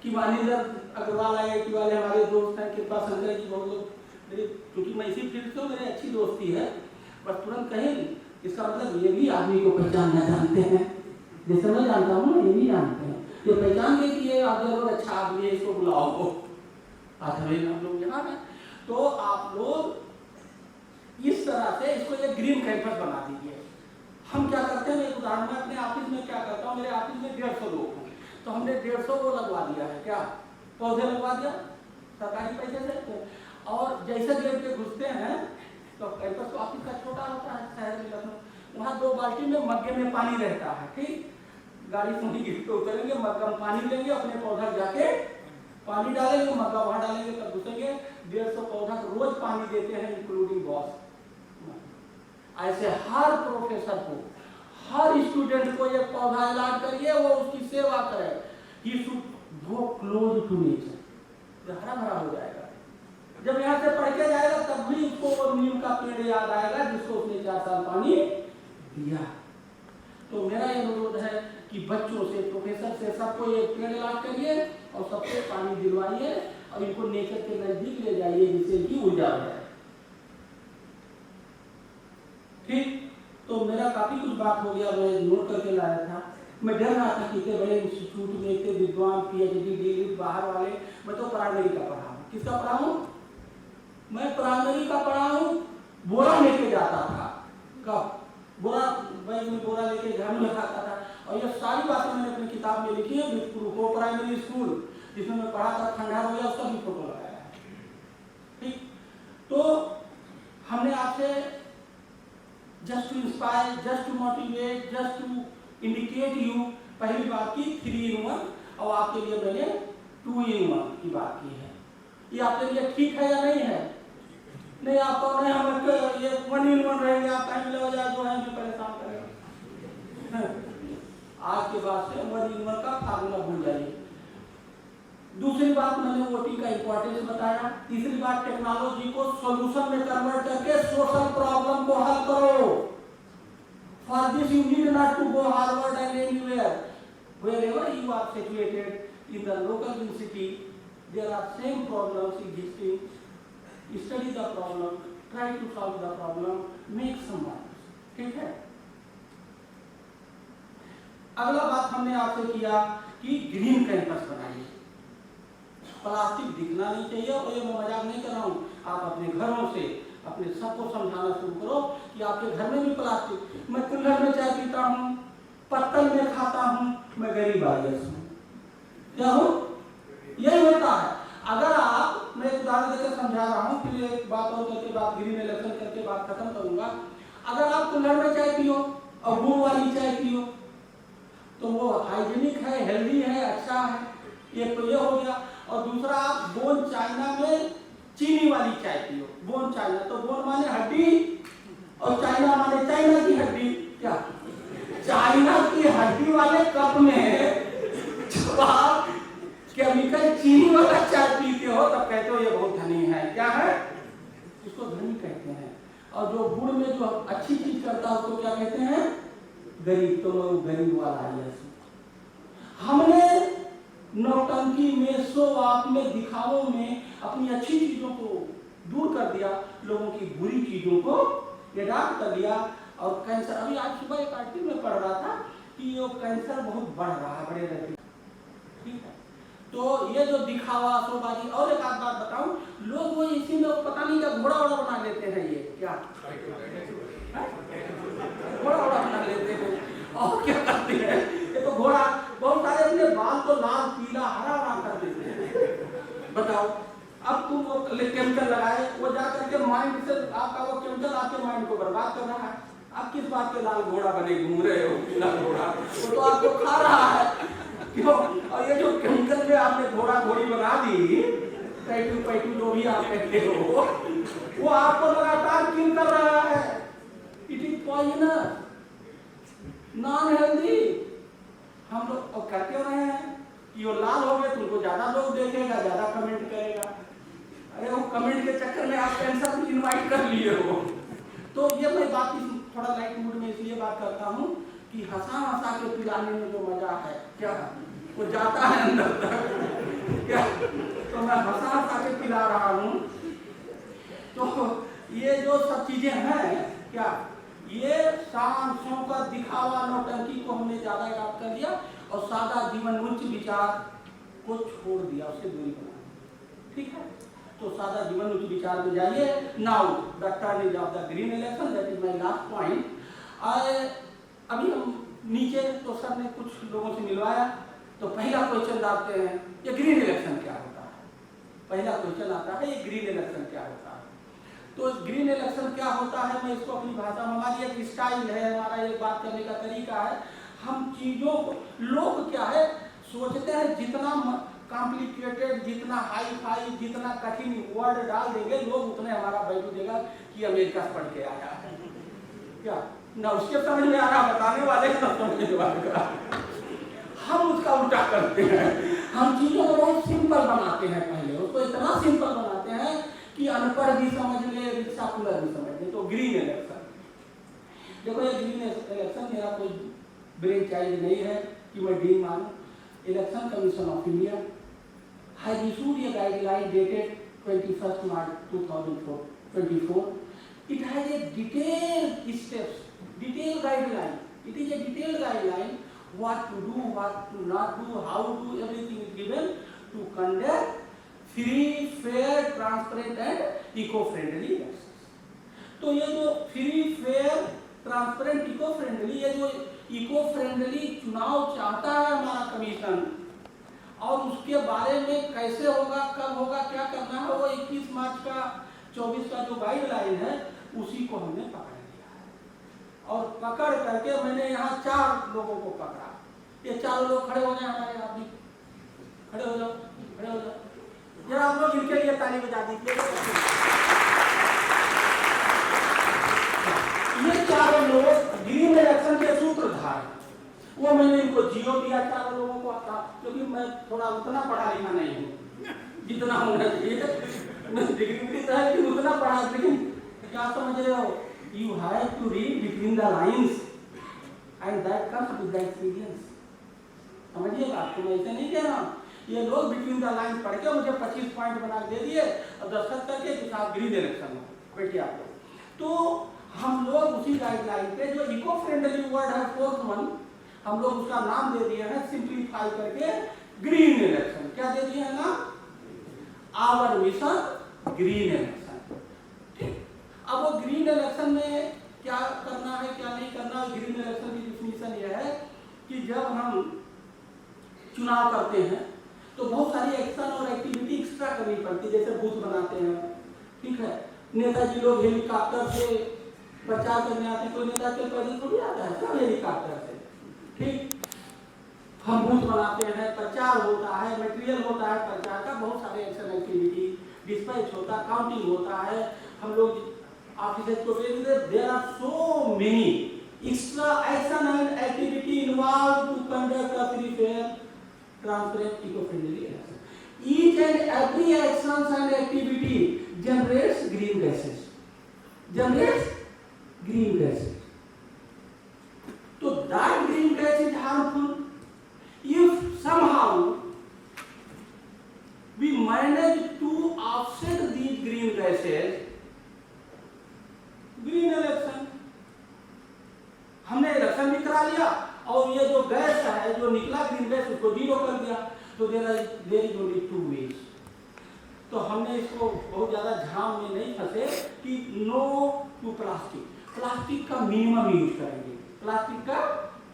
Speaker 1: कि मैनेजर अग्रवाल IIT वाले हमारे दोस्त हैं, कृपा शंकर जी बहुत लोग मेरे, क्योंकि मैं इसी फील्ड से हूँ, मेरी अच्छी दोस्ती है। बस तुरंत कहें इसका मतलब ये भी आदमी को पहचानना जानते हैं, जैसे मैं जानता हूँ ना ये भी जानते हैं। ये पहचान गए कि ये आप जरूर अच्छा आदमी है, इसको बुलाओ। आज हम लोग यहाँ हैं तो आप लोग इस तरह से इसको एक ग्रीन कैंपस बना दीजिए। हम क्या करते हैं, एक उदाहरण में अपने ऑफिस में क्या करता हूँ, मेरे ऑफिस में 150 लोग हैं तो हमने 150 वो लगवा दिया है, क्या पौधे लगवा दिया सरकारी पैसे से। और जैसे गेट पे घुसते हैं तो कैंपस तो ऑफिस का छोटा होता है शहर में लखनऊ, वहाँ 2 बाल्टी में मग्गे में पानी रहता है। ठीक, गाड़ी सुनी गेट पे उतरेंगे, मग्गा में पानी लेंगे, अपने पौधा जाके पानी डालेंगे, मग्गा वहाँ डालेंगे, तब घुसेंगे। 150 पौधा रोज पानी देते हैं इंक्लूडिंग बॉस। ऐसे हर प्रोफेसर को, हर स्टूडेंट को एक पौधा ऐलान करिए, वो उसकी सेवा करे। He should go close to nature, हरा भरा हो जाएगा। जब यहाँ से पढ़ के जाएगा तब भी उसको नीम का पेड़ याद आएगा जिसको उसने 4 साल पानी दिया। तो मेरा ये अनुरोध है कि बच्चों से, प्रोफेसर से, सबको एक पेड़ ऐलान करिए और सबको पानी दिलवाइए और इनको नेचर के नजदीक ले जाइए जिससे इनकी ऊर्जा है। ठीक, तो मेरा काफी कुछ बात हो गया, मैं नोट करके लाया था। मैं डर रहा था कि इतने बड़े इंस्टीट्यूट में इतने विद्वान PhD डिग्री बाहर वाले, मैं तो प्राइमरी का पढ़ा हूँ। किसका पढ़ा हूँ? मैं प्राइमरी का पढ़ा हूँ। बोरा लेके जाता था, कब बोरा, बैग में बोरा लेके घर में खाता था। और ये सारी बातें मैंने अपनी किताब में लिखी है, वो प्राइमरी स्कूल जिसमें मैं पढ़ा था, खंडार हो गया, उसका भी फोटो लगाया है। ठीक, तो हमने आपसे just to inspire, just to motivate, just to indicate you, पहली बात की 3 in 1 और आपके लिए मैंने 2 in 1 की बात की है। ये आपके लिए ठीक है या नहीं है? नहीं, आपको नहीं, हम ये 1 in 1 रहेंगे, आप कहीं भी ले जाए जो है भी परेशान करेगा। आज के बाद से 1 in 1 का फार्मूला भूल जाइए। दूसरी बात मैंने OT का इंपॉर्टेंस बताया। तीसरी बात, टेक्नोलॉजी को सॉल्यूशन में कन्वर्ट करके सोशल प्रॉब्लम को हल करो। For this you need not to go Harvard and anywhere, wherever you are situated in the local city, there are same problems existing. Study the problem, try to solve the problem, make some money. ठीक है। अगला बात हमने आपसे किया कि green campus बनाइए। Plastic दिखना नहीं चाहिए, और ये मैं मजाक नहीं कर रहा हूँ। आप अपने घरों से अपने सबको समझाना शुरू करो कि आपके घर में भी प्लास्टिक, मैं कुल्हड़ में चाय पीता हूँ, पत्तल में खाता हूँ, मैं गरीब आदमी हूँ, क्या हूँ? यही होता है। अगर आप, मैं एक उदाहरण देकर समझा रहा हूँ, फिर एक बात और करके बात ग्रीन इलेक्शन करके बात खत्म करूंगा। अगर आप कुल्हड़ में चाय पियो और गुड़ वाली चाय पियो तो वो हाइजीनिक है, हेल्दी है, अच्छा है, ये तो ये हो गया। और दूसरा, आप बोन चाइना में चीनी वाली चाय पियो, बोन चाइना, तो बोन माने हड्डी और चाइना माने चाइना की हड्डी, क्या चाइना की हड्डी वाले कप में जब आप केमिकल चीनी वाला चाय पीते हो तब कहते हो ये बहुत धनी है। क्या है? इसको धनी कहते हैं। और जो गुड़ में जो अच्छी चीज करता है उसको क्या कहते हैं? गरीब। तो गरीब वाला है। हमने नौटंकी में, शो ऑफ में, दिखावों में अपनी अच्छी चीजों को दूर कर दिया, लोगों की बुरी चीजों को एडाप्ट कर लिया। और कैंसर, अभी आज सुबह एक आर्टिकल में पढ़ रहा था कि ये कैंसर बहुत बढ़ रहा है, बड़े रहते। ठीक है, तो ये जो दिखावा शोबाजी, और एक आध बात बताऊं, लोग वो इसी में पता नहीं क्या घोड़ा वोड़ा बना लेते हैं, ये क्या घोड़ा वोड़ा बना लेते हैं और क्या करते हैं, ये तो घोड़ा बहुत सारे अपने बाल को लाल पीला हरा हरा कर देते हैं। बताओ, अब तुम वो केमिकल लगाए, वो जा करके माइंड से आपका वो केमिकल आपके माइंड को बर्बाद कर रहा है। आप किस बात के लाल घोड़ा बने घूम रहे हो, पीला घोड़ा, वो तो आपको खा रहा है, क्यों? और ये जो केमिकल में आपने घोड़ा घोड़ी बना दी, पैटू पैटू जो भी आप कहते हो, वो आपको लगातार किल कर रहा है। It is poisonous, non healthy. हम लोग और कर क्यों रहे हैं कि वो लाल हो गए, तुमको ज्यादा लोग देखेगा, ज्यादा कमेंट करेगा। अरे वो कमेंट के चक्कर में आप कैंसर भी इनवाइट कर लिए हो। तो ये मैं बात थोड़ा लाइट मूड में इसलिए बात करता हूँ कि हंसा हंसा के पिलाने में जो मजा है, क्या वो जाता है अंदर तक, क्या? तो मैं हंसा हंसा के पिला रहा हूँ। तो ये जो सब चीजें हैं, क्या ये शान शौकत दिखावा नौटंकी को हमने ज्यादा अडॉप्ट कर लिया और सादा जीवन उच्च विचार को छोड़ दिया, उससे दूरी बना। ठीक है, तो सादा जीवन उच्च विचार में जाइए। Now the turn is of the green election, that is my last point. अभी हम नीचे तो सर ने कुछ लोगों से मिलवाया, तो पहला क्वेश्चन डालते हैं, ये ग्रीन इलेक्शन क्या होता है? पहला क्वेश्चन आता है, ये ग्रीन इलेक्शन क्या होता है? तो ग्रीन इलेक्शन क्या होता है, मैं इसको अपनी भाषा में, हमारी एक स्टाइल है, हमारा एक बात करने का तरीका है। हम चीजों को, लोग क्या है सोचते हैं, जितना कॉम्प्लिकेटेड, जितना हाई फाई, जितना कठिन वर्ड डाल देंगे, लोग उतने हमारा वैल्यू देगा कि अमेरिका से पढ़ के आया है, क्या ना उसके समझ में आ रहा, बताने वाले का समझने वाले का। हम उसका उल्टा करते हैं, हम चीजों को बहुत सिंपल बनाते हैं, पहले उसको इतना सिंपल बनाते हैं कि अनपढ़ भी समझ ले, रिक्शा कुलर भी समझ ले। तो ग्रीन इलेक्शन, देखो ये ग्रीन इलेक्शन मेरा कोई ब्रेन चाइल्ड नहीं है कि मैं डीन मानूं। Election Commission of India has issued a guideline dated 21st March 2024. It has a detailed steps, detailed guideline. It is a detailed guideline, what to do, what to not do, how to do, everything is given to conduct free, fair, transparent and eco-friendly elections. तो ये जो free, fair, transparent, eco-friendly, ये जो eco-friendly चुनाव चाहता है हमारा commission, और उसके बारे में कैसे होगा, कब होगा, क्या करना है, वो 21 मार्च का 24 का जो गाइडलाइन है उसी को हमने पकड़ लिया है। और पकड़ करके मैंने यहाँ 4 लोगों को पकड़ा। ये 4 लोग खड़े हो जाए हमारे, आप भी खड़े हो जाओ, खड़े हो जाओ जरा, आप लोग इनके लिए ताली बजा दीजिए। ये 4 लोग ग्रीन इलेक्शन के सूत्रधार, वो मैंने इनको जियो दिया 4 लोगों को आता, क्योंकि मैं थोड़ा उतना पढ़ा लिखा नहीं हूँ जितना होना चाहिए। मैं डिग्री तो है कि उतना पढ़ा, लेकिन क्या समझ रहे हो, you have to read between the lines and that comes with the experience. समझिए बात को, मैं ऐसे नहीं कह रहा हूँ। ये लोग बिटवीन द लाइंस पढ़ के मुझे 25 पॉइंट बना दे दिए और दस्तखत करके कि साहब ग्रीन इलेक्शन हो, बैठिए आप लोग। तो हम लोग उसी गाइडलाइन पे, जो इको फ्रेंडली वर्ड है 4th वन, हम लोग उसका नाम दे दिया है सिंप्लीफाई करके ग्रीन इलेक्शन। क्या दे दिया है नाम? Our mission green election. ठीक, अब वो ग्रीन इलेक्शन में क्या करना है, क्या नहीं करना। ग्रीन इलेक्शन की डिफिनीशन यह है कि जब हम चुनाव करते हैं तो बहुत सारी एक्शन और एक्टिविटी एक्स्ट्रा करनी पड़ती है, जैसे बूथ बनाते हैं, ठीक है, नेताजी लोग हेलीकॉप्टर से प्रचार करने आते हैं, कोई नेता के पैदल थोड़ी आता है, सब हेलीकॉप्टर से। ठीक, हम बूथ बनाते हैं, प्रचार होता है, मटेरियल होता है प्रचार का, बहुत सारे एक्शन एक्टिविटी, डिस्पैच होता है, काउंटिंग होता है, हम लोग ऑफिसर्स को भेज देते। There are so many extra action and activity involve to conduct a free fair transparent eco friendly election. Each and every actions and activity generates green gases, generates green gases. So that green gas is harmful. If somehow we manage to offset these green gases, green election, हमने election भी करा लिया और ये जो gas है, जो निकला ग्रीन गैस, उसको जीरो कर दिया। तो there is only two ways. तो हमने इसको बहुत ज़्यादा झाम में नहीं फंसे कि नो टू प्लास्टिक, प्लास्टिक का मिनिमम यूज करेंगे, प्लास्टिक का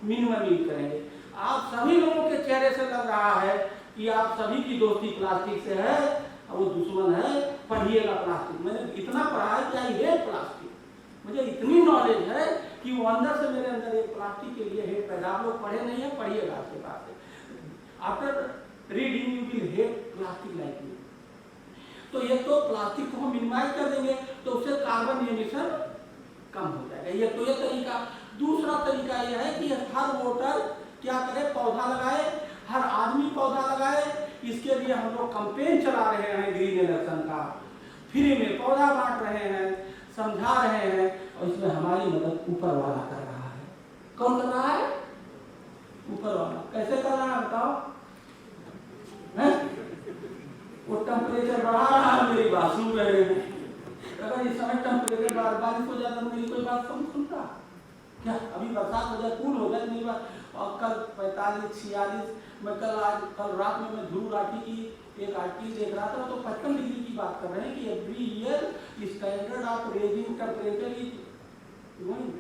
Speaker 1: मिनिमम यूज करेंगे। आप सभी लोगों के चेहरे से लग रहा है कि आप सभी की दोस्ती प्लास्टिक से है और वो दुश्मन है, पढ़िएगा प्लास्टिक। मैंने इतना पढ़ा है कि आई हेट प्लास्टिक, मुझे इतनी नॉलेज है कि वो अंदर से मेरे अंदर एक प्लास्टिक के लिए हेट पैदा। आप लोग पढ़े नहीं है, पढ़िएगा आपके पास से। After reading you will hate plastic like me. तो ये तो प्लास्टिक को हम मिनिमाइज कर देंगे तो उससे कार्बन एमिशन कम हो जाएगा। ये तो ये तरीका। दूसरा तरीका यह है कि हर वोटर क्या करे, पौधा लगाए, हर आदमी पौधा लगाए। इसके लिए हम लोग कैंपेन चला रहे हैं ग्रीन इलेक्शन का, फ्री में पौधा बांट रहे हैं, समझा रहे हैं, और इसमें हमारी मदद ऊपर वाला कर रहा है। कौन कर रहा है? ऊपर वाला। कैसे कर रहा है बताओ? वो टेम्परेचर बढ़ा रहा है, मेरी बात सुन रहे हैं। अगर इस समय टेम्परेचर बारिश हो जाता तो मेरी कोई बात सुनता क्या? अभी बरसात हो जाए, कूल हो जाए मेरी बात। और कल 45-46, मैं कल रात में मैं ध्रुव राठी की एक आर्टिकल देख रहा था, तो 55 डिग्री की बात कर रहे हैं कि every year standard of raising temperature is going.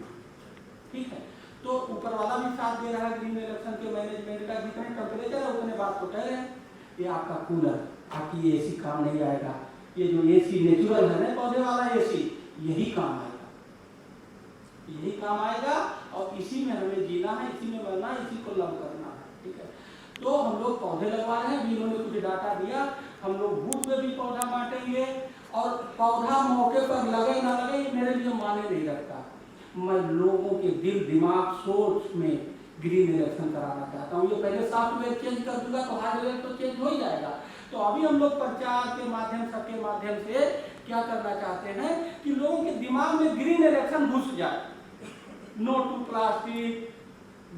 Speaker 1: ठीक है, तो ऊपर वाला भी साथ दे रहा है ग्रीन इलेक्शन के मैनेजमेंट का। जितने टेम्परेचर है उतने बात तो कह रहे हैं। ये आपका कूलर, आपकी एसी काम नहीं आएगा। ये जो एसी नेचुरल है ना, पौधे वाला एसी, यही काम आएगा, यही काम आएगा। और इसी में हमें जीना है, इसी में मरना है, इसी को लव करना है। ठीक है, तो हम लोग पौधे लगवा रहे हैं। अभी इन्होंने कुछ डाटा दिया, हम लोग बूथ में भी पौधा बांटेंगे। और पौधा मौके पर लगे ना लगे ये मेरे लिए माने नहीं रखता। मैं लोगों के दिल, दिमाग, सोच में ग्रीन इलेक्शन कराना चाहता हूँ। ये पहले सॉफ्टवेयर चेंज कर दूंगा तो हार्डवेयर तो चेंज हो ही जाएगा। तो अभी हम लोग प्रचार के माध्यम, सबके माध्यम से क्या करना चाहते हैं कि लोगों के दिमाग में ग्रीन इलेक्शन घुस जाए। नो टू प्लास्टिक,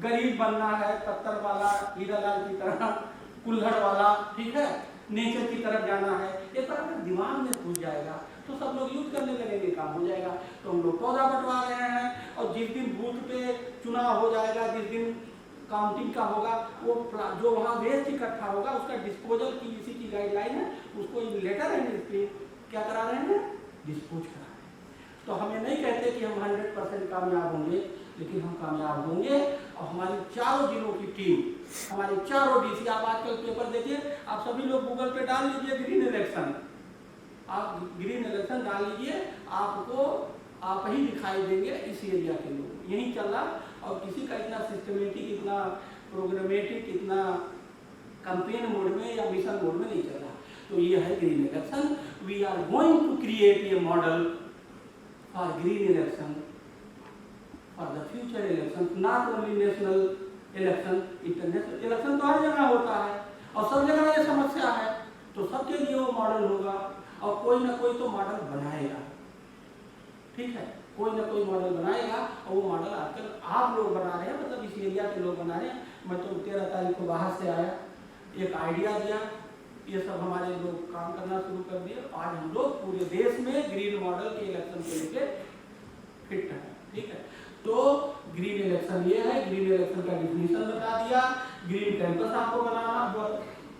Speaker 1: गरीब बनना है, पत्थर वाला, हीरालाल की तरह, कुल्हड़ वाला, ठीक है, नेचर की तरफ जाना है, ये तरह का दिमाग में घुस जाएगा तो सब लोग यूज करने लगेंगे, काम हो जाएगा। तो हम लोग पौधा बंटवा रहे हैं। और जिस दिन बूथ पे चुनाव हो जाएगा, जिस दिन काउंटिंग का होगा, वो जो वहाँ वेस्ट इकट्ठा होगा उसका डिस्पोजल की इसी की गाइडलाइन है, उसको लेटर है इसके क्या करा रहे हैं, डिस्पोज करा रहे हैं। तो हमें नहीं कहते कि हम 100% कामयाब होंगे, लेकिन हम कामयाब होंगे। और हमारी चारों जिलों की टीम, हमारे चारों डीसी, आप आजकल पेपर देखिए, आप सभी लोग गूगल पे डाल लीजिए ग्रीन इलेक्शन, आप ग्रीन इलेक्शन डाल लीजिए, आपको आप ही दिखाई देंगे इस एरिया के लोग। यही चल रहा, और किसी का इतना सिस्टमेटिक, इतना प्रोग्रामेटिक, इतना कैंपेन मोड में या मिशन मोड में नहीं चल रहा। तो ये है green election. We are going to create a model for green election for the future election, not only national election, international election तो हर जगह होता है और सब जगह ये समस्या है। तो सबके लिए वो मॉडल होगा और कोई ना कोई तो मॉडल बनाएगा। ठीक है, कोई ना कोई मॉडल बनाएगा और वो मॉडल आजकल आप लोग बना रहे हैं, मतलब इस एरिया के लोग बना रहे हैं। मैं तो 13 तारीख को बाहर से आया, एक आइडिया दिया, ये सब हमारे लोग काम करना शुरू कर दिए। आज हम लोग पूरे देश में ग्रीन मॉडल के इलेक्शन के लिए फिट है। ठीक है, तो ग्रीन इलेक्शन ये है, ग्रीन इलेक्शन का डिफिनीशन बता दिया। ग्रीन कैंपस आपको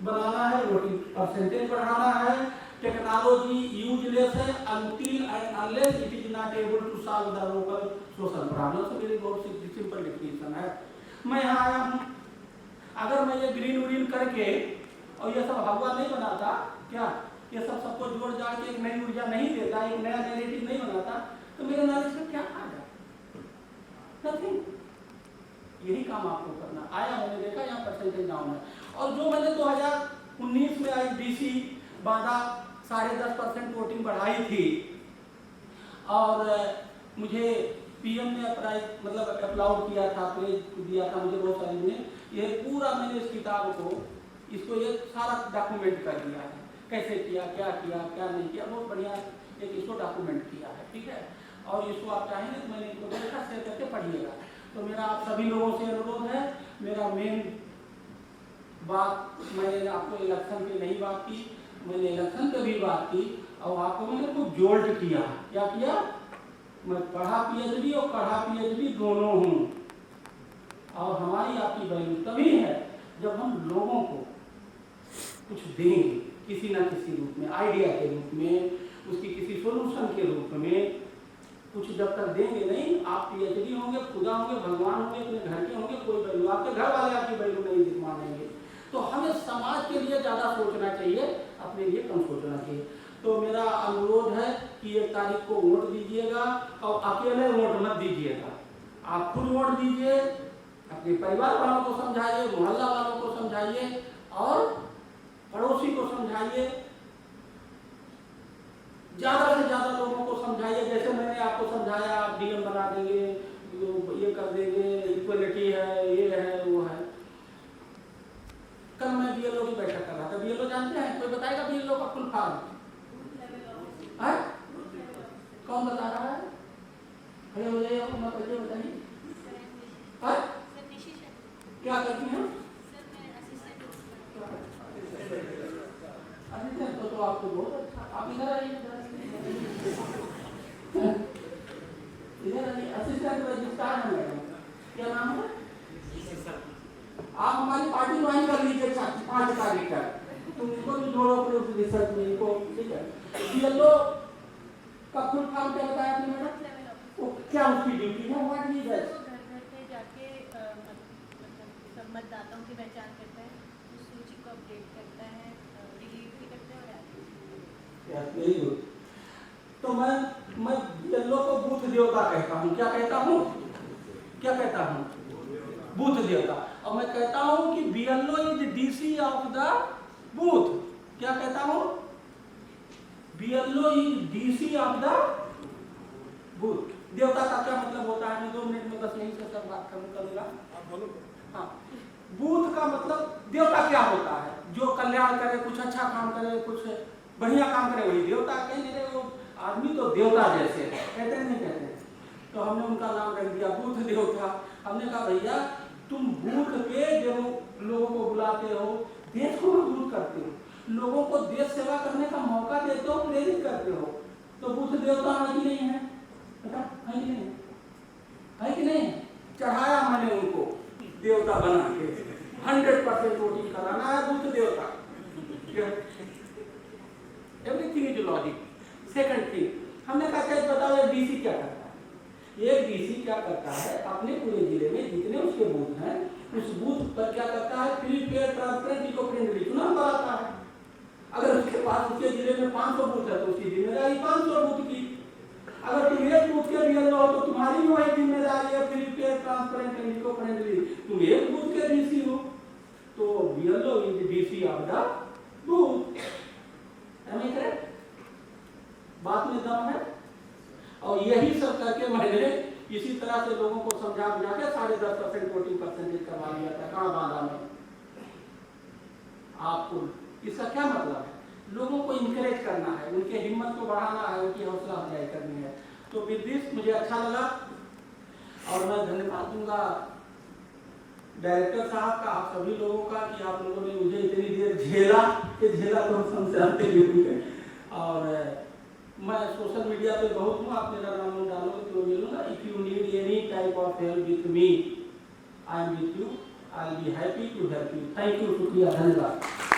Speaker 1: बनाना है, वोटिंग परसेंटेज बढ़ाना है, टेक्नोलॉजी यूजलेस है until and unless it is not able to solve the local social problems। मेरी बहुत सिंपल डेफिनेशन है। मैं यहाँ आया हूँ, अगर मैं ये ग्रीन करके और ये सब हवा नहीं बनाता, क्या ये सब सबको जोड़ जाड़ के एक नई ऊर्जा नहीं देता, एक नया नैरेटिव नहीं बनाता, तो मेरे नॉलेज का क्या फायदा? नथिंग। यही काम आपको करना। आया मैंने देखा यहाँ परसेंटेज डाउन है, और जो मैंने 2019 में आई डीसी बांधा 10.5% वोटिंग बढ़ाई थी, और मुझे पीएम ने मतलब अप्लाउड किया था, प्रेज दिया था मुझे बहुत सारी ने। ये पूरा मैंने इस किताब को, इसको ये सारा डॉक्यूमेंट कर दिया है, कैसे किया, क्या नहीं किया, बहुत बढ़िया एक इसको डॉक्यूमेंट किया है। ठीक है, और इसको आप चाहेंगे तो मैंने इसको देखा, शेयर करके पढ़िएगा। तो मेरा आप सभी लोगों से अनुरोध है, मेरा मेन बात, मैंने आपको इलेक्शन पे नहीं बात की, मैंने इलेक्शन पे भी बात की, और आपको मैंने खूब जोल्ट किया। क्या किया? मैं पढ़ा पीएचडी और पढ़ा पीएचडी दोनों हूँ, और हमारी आपकी वैल्यू तभी है जब हम लोगों को कुछ देंगे किसी ना किसी रूप में, आइडिया के रूप में, उसकी किसी सोल्यूशन के रूप में कुछ जब तक देंगे नहीं, आप पीएचडी होंगे, खुदा होंगे, भगवान होंगे, अपने घर के होंगे, कोई वैल्यू, आपके घर वाले आपकी वैल्यू नहीं मानेंगे। तो हमें समाज के लिए ज़्यादा सोचना चाहिए, अपने लिए कम सोचना चाहिए। तो मेरा अनुरोध है कि 1 तारीख को वोट दीजिएगा और अकेले वोट मत दीजिएगा, आप खुद वोट दीजिए, अपने परिवार वालों को समझाइए, मोहल्ला वालों को समझाइए और पड़ोसी को समझाइए, ज़्यादा से ज़्यादा लोगों को समझाइए। जैसे मैंने आपको समझाया, आप डीएम बना देंगे, ये कर देंगे, इक्वलिटी है, ये है, वो है। कल मैं बीएलओ की बैठक कर रहा था, बीएलओ जानते हैं, कोई बताएगा बीएलओ का फुल फॉर्म? कौन बता रहा है? भैया बताइए, अपना परिचय बताइए। क्या करती हैं? तो आपको बहुत अच्छा, आप इधर आइए, इधर आइए। असिस्टेंट रजिस्ट्रार है मैडम, क्या नाम है? आप हमारी पार्टी ज्वाइन कर लीजिए 5 तारीख तक, तुमको भी जोड़ो अपने रिसर्च में इनको, ठीक है? बीएलओ का फुल फॉर्म क्या बताया आपने मैडम? वो क्या उसकी ड्यूटी है? What is that?
Speaker 3: घर पे जाके मतलब मतदाताओं की पहचान करता है, उस सूची को अपडेट करता है, डिलीट भी करता है और
Speaker 1: वेरी गुड। तो मैं बीएलओ को बूथ देवता कहता हूँ। क्या कहता हूँ? क्या कहता हूँ? बूथ देवता। और मैं कहता हूँ कि BLO is DC of the booth. क्या कहता हूँ? BLO is DC of the booth. देवता का क्या मतलब होता है? मैं 2 मिनट में बस यही से सब बात करूँगा। हाँ, बूथ का मतलब देवता क्या होता है? जो कल्याण करे, कुछ अच्छा काम करे, कुछ बढ़िया काम करे, वही देवता। कहेंगे वो आदमी तो देवता जैसे है, कहते हैं नहीं कहते? तो हमने उनका नाम रख दिया बूथ देवता। हमने कहा भैया तुम बूथ पे जो लोगों को बुलाते हो, देश को मजबूत करते हो, लोगों को देश सेवा करने का मौका देते हो, प्रेरित करते हो, तो बूथ देवता है कि नहीं है? है कि नहीं? है कि नहीं? चढ़ाया मैंने उनको देवता बना के, 100% वोटिंग कराना है बूथ देवता। Everything is logic. Second thing, हमने कहा क्या बताओ एक डीसी क्या करता है? एक डीसी क्या करता है, अपने पूरे जिले में जितने उसके बूथ हैं, उस बूथ पर क्या करता है? Free fair transparent eco friendly चुनाव कराता है। अगर उसके पास उसके जिले में 500 बूथ है तो उसकी जिम्मेदारी 500 बूथ की। अगर तुम एक बूथ के बीएलओ हो तो तुम्हारी भी वही जिम्मेदारी है, free fair transparent and eco friendly. तुम एक बूथ के डीसी हो तो BLO is DC of the booth. Correct? बात में दम है। और यही सब करके मैंने इसी तरह से लोगों को समझा बुझा के 10.5% वोटिंग परसेंटेज करवा लिया था। कहाँ बांधा में? आपको इसका क्या मतलब है? लोगों को इंकरेज करना है, उनके हिम्मत को बढ़ाना है, उनकी हौसला अफजाई करनी है। तो विद दिस मुझे अच्छा लगा और मैं धन्यवाद दूंगा डायरेक्टर साहब का, आप सभी लोगों का कि आप लोगों ने मुझे इतनी देर झेला कि झेला तो हम समझाते ही हैं। और मैं सोशल मीडिया पे बहुत हूँ, आप मेरा नाम डालोगे तो मिलूंगा। If you need any type of help with me, I am with you, I will be happy to help you. Thank you, शुक्रिया, धन्यवाद।